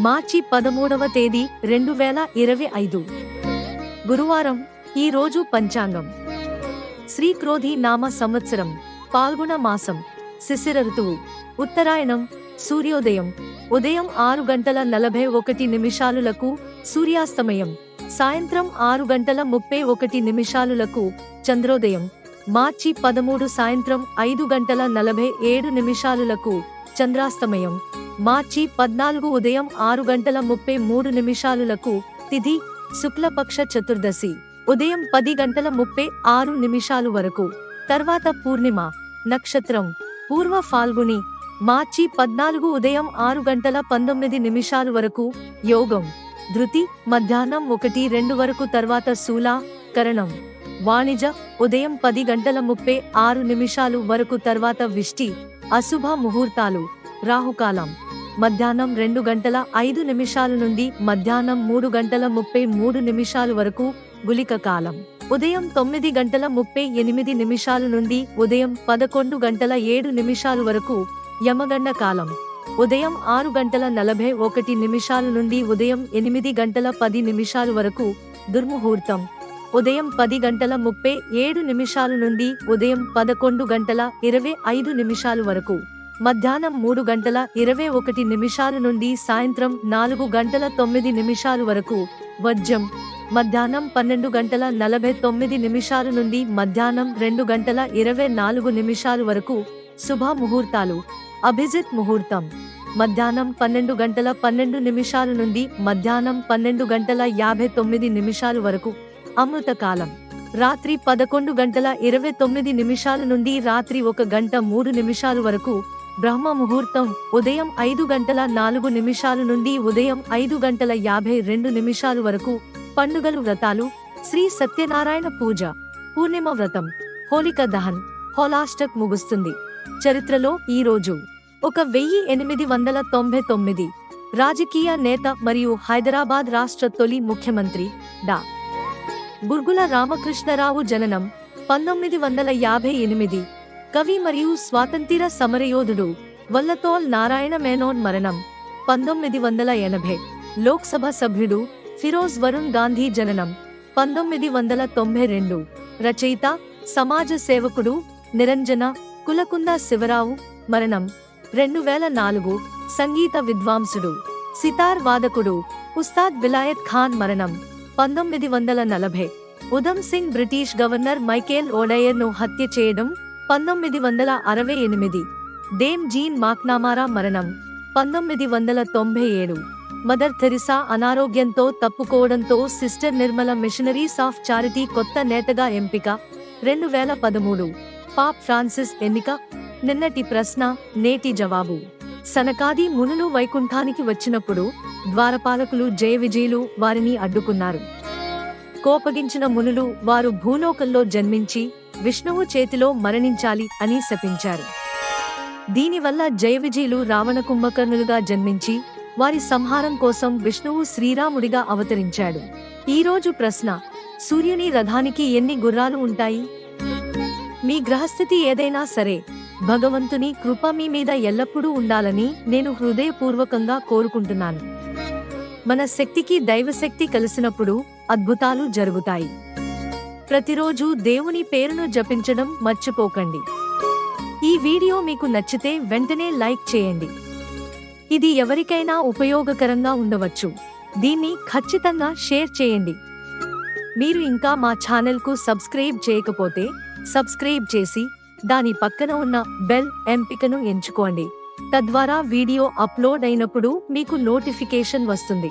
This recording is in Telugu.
మార్చి 13వ తేదీ 2025 గురువారం. ఈ రోజు పంచాంగం శ్రీ క్రోధి నామ సంవత్సరం, పాల్గొన మాసం, శిశిర ఋతువు, ఉత్తరాయణం. సూర్యోదయం ఉదయం 6:41 సూర్యాస్తమయం సాయంత్రం 6:31 చంద్రోదయం. మార్చి 13 సాయంత్రం 5:47 చంద్రాస్తమయం. మార్చి 14 ఉదయం 6:33 తిథి శుక్లపక్ష చతుర్దశి ఉదయం 10:36 వరకు. తర్వాత పూర్ణిమ. నక్షత్రం పూర్వ ఫాల్గుని. మార్చి 14 ఉదయం 6:19 వరకు. యోగం ధృతి మధ్యాహ్నం 1-2 వరకు. తర్వాత శూల కరణం. వాణిజ ఉదయం 10:36 వరకు. తర్వాత విష్టి. అశుభ ముహూర్తాలు. రాహుకాలం మధ్యాహ్నం 2:05 నుండి మధ్యాహ్నం 3:33 వరకు. గుళిక కాలం ఉదయం 9:38 నుండి ఉదయం 11:07 వరకు. యమగండ కాలం ఉదయం 6:41 నుండి ఉదయం 8:10 వరకు. దుర్ముహూర్తం ఉదయం 10:37 నుండి ఉదయం 11:25 వరకు. మధ్యాహ్నం 3:21 నుండి సాయంత్రం 4:09 వరకు. వర్జం మధ్యాహ్నం 12:49 నుండి మధ్యాహ్నం 2:24 వరకు. శుభ ముహూర్తాలు. అభిజిత్ ముహూర్తం మధ్యాహ్నం 12:12 నుండి మధ్యాహ్నం 12:59 వరకు. అమృతకాలం రాత్రి 11:29 నుండి రాత్రి 1:03 వరకు. బ్రహ్మ ముహూర్తం ఉదయం 5:04 నుండి ఉదయం 5:52 వరకు. పండుగలు వ్రతాలు. శ్రీ సత్యనారాయణ పూజ, పూర్ణిమ వ్రతం, హోలిక దహన్, హోలాష్టక్ ముగుస్తుంది. చరిత్రలో ఈ రోజు 1899 రాజకీయ నేత మరియు హైదరాబాద్ రాష్ట్ర తొలి ముఖ్యమంత్రి డా. బుర్గుల రామకృష్ణరావు జననం 1958. కవి మరియు స్వాతంత్ర్య సమరయోధుడు వల్లతోల్ నారాయణ మేనోన్ మరణం 1980. లోక్సభ సభ్యుడు ఫిరోజ్ వరుణ్ గాంధీ జననం 1992. రచయిత, సమాజ సేవకుడు నిరంజన కులకుంద శివరావు మరణం 2004. సంగీత విద్వాంసుడు, సితార్ వాదకుడు ఉస్తాద్ విలాయత్ ఖాన్ మరణం 1940. Udham Singh British governor Michael ఓడయర్ను హత్య చేయడం 1968. డేమ్ జీన్ మాక్నామారా మరణం 1997. మదర్ థెరిసా అనారోగ్యంతో తప్పుకోవడంతో sister Nirmala missionaries of charity కొత్త నేతగా ఎంపిక 2013. పాప్ ఫ్రాన్సిస్ ఎన్నిక. నిన్నటి ప్రశ్న, నేటి జవాబు. సనకాది మునులు వైకుంఠానికి వచ్చినప్పుడు ద్వారపాలకులు జయవిజయులు వారిని అడ్డుకున్నారు. కోపగించిన మునులు వారు భూలోకంలో జన్మించి విష్ణువు చేతిలో మరణించాలి అని శపించారు. దీనివల్ల జయవిజయులు రావణ కుంభకర్ణులుగా జన్మించి వారి సంహారం కోసం విష్ణువు శ్రీరాముడిగా అవతరించాడు. ఈరోజు ప్రశ్న, సూర్యుని రథానికి ఎన్ని గుర్రాలు ఉంటాయి? మీ గ్రహస్థితి ఏదైనా సరే భగవంతుని కృప మీ మీద ఎల్లప్పుడూ ఉండాలని నేను హృదయపూర్వకంగా కోరుకుంటున్నాను. మన శక్తికి దైవశక్తి కలిసినప్పుడు అద్భుతాలు జరుగుతాయి. ప్రతిరోజు దేవుని పేరును జపించడం మర్చిపోకండి. ఈ వీడియో మీకు నచ్చితే వెంటనే లైక్ చేయండి. ఇది ఎవరికైనా ఉపయోగకరంగా ఉండవచ్చు. దీన్ని ఖచ్చితంగా షేర్ చేయండి. మీరు ఇంకా మా ఛానల్కు సబ్స్క్రైబ్ చేయకపోతే సబ్స్క్రైబ్ చేసి దాని పక్కన ఉన్న బెల్ ఎంపికను ఎంచుకోండి. తద్వారా వీడియో అప్లోడ్ అయినప్పుడు మీకు నోటిఫికేషన్ వస్తుంది.